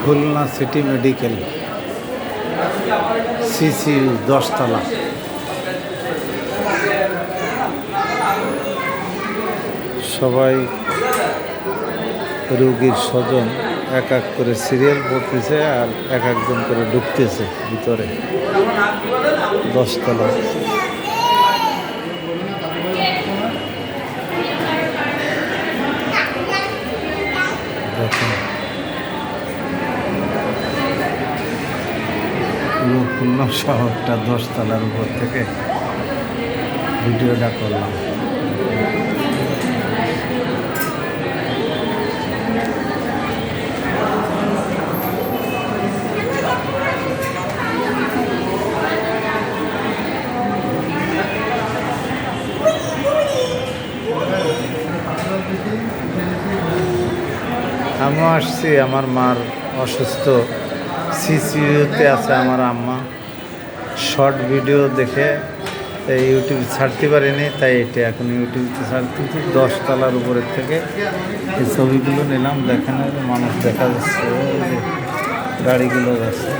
Khulna city medical CCU 10 তলা। সবাই রোগীর স্বজন এক এক করে সিরিয়াল পড়তেছে আর এক একজন করে ঢুকতেছে ভিতরে 10 তলা। দেখুন খুলনা শহরটা 10 তলার উপর থেকে ভিডিওটা করলাম। আমিও আসছি, আমার মার অসুস্থ, সিসিইউতে আছে আমার আম্মা। শর্ট ভিডিও দেখে ইউটিউবে ছাড়তে পারিনি, তাই এটা এখন ইউটিউবে ছাড়তেছি। 10 তলার উপরের থেকে এই ছবিগুলো নিলাম। দেখেন মানুষ দেখা যাচ্ছে, গাড়িগুলো যাচ্ছে।